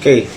Okay.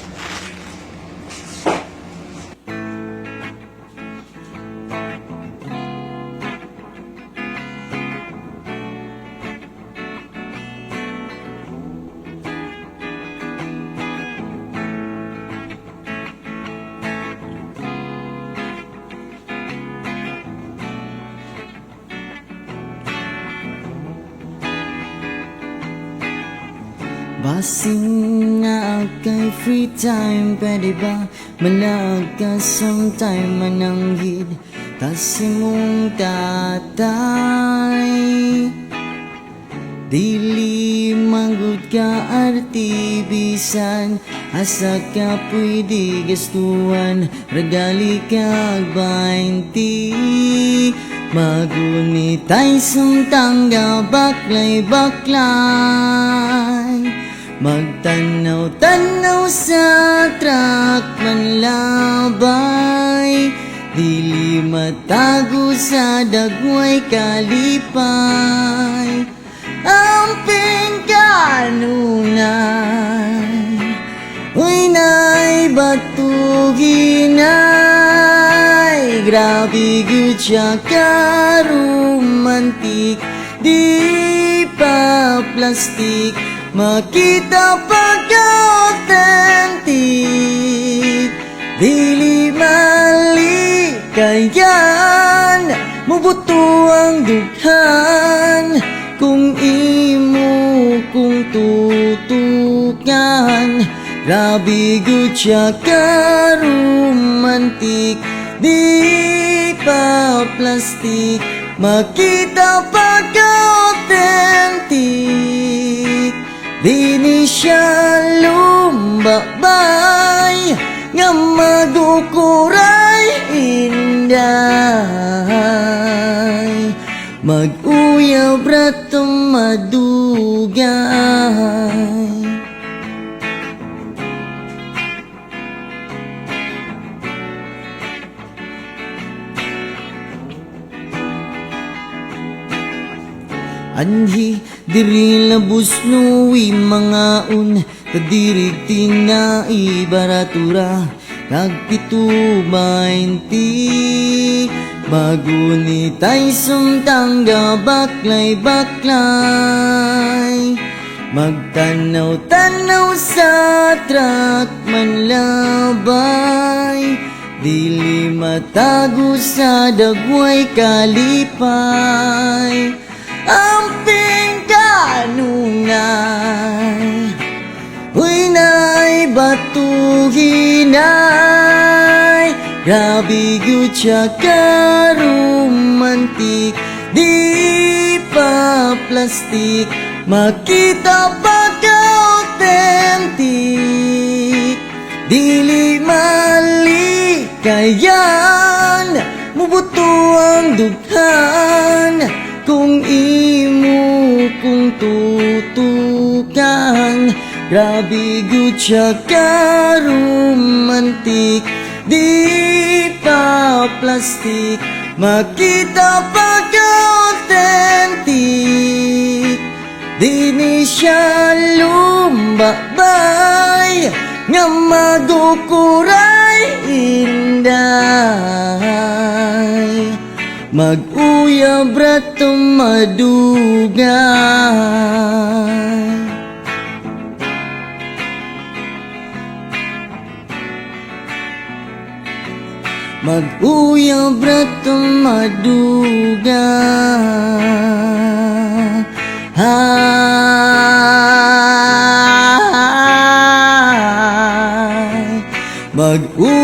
Basing nga kay free time, pwede ba manag ka sometime mananghid kasi mong tatay. Dili manggod ka artibisan, asa ka pwede gastuan, regali kag 20. Magunitay sumtangga baklay-baklay, magtanaw-tanaw sa truck manlabay, dili matago sa dagway kalipay. Amping kanunay, uy nay batuginay, grabe gud siya karomantik, di pa plastik, makita pag-authentic, dili mali kayan, mubuto ang dughan, kung imo kung tutukan, grabe gud siya karomantik, di pa plastik, makita pag-authentic, di ni siya lumbabay, nga magukuray inday, mag-uyab ratong madugay. Anhi diri labus nuwi mga un, kadirig tinai baratura, nagpito 20. Magunitay sumtangga baklay-baklay, magtanaw-tanaw sa truck manlabay, dili matago sa dagway kalipay. Amping kanunay, uy nay batuginay, grabe gud siya karomantik, di pa plastik, makita pag-authentic, dili mali kayan, mubuto ang dughan, kung imo kung tutukan, grabe gud siya karomantik, di pa plastik, makita pag-authentic, di ni siya lumbabay, nga magukuray inday, mag-uyab ratong madugay. Mag-uyab ratong madugay. Mag-uyab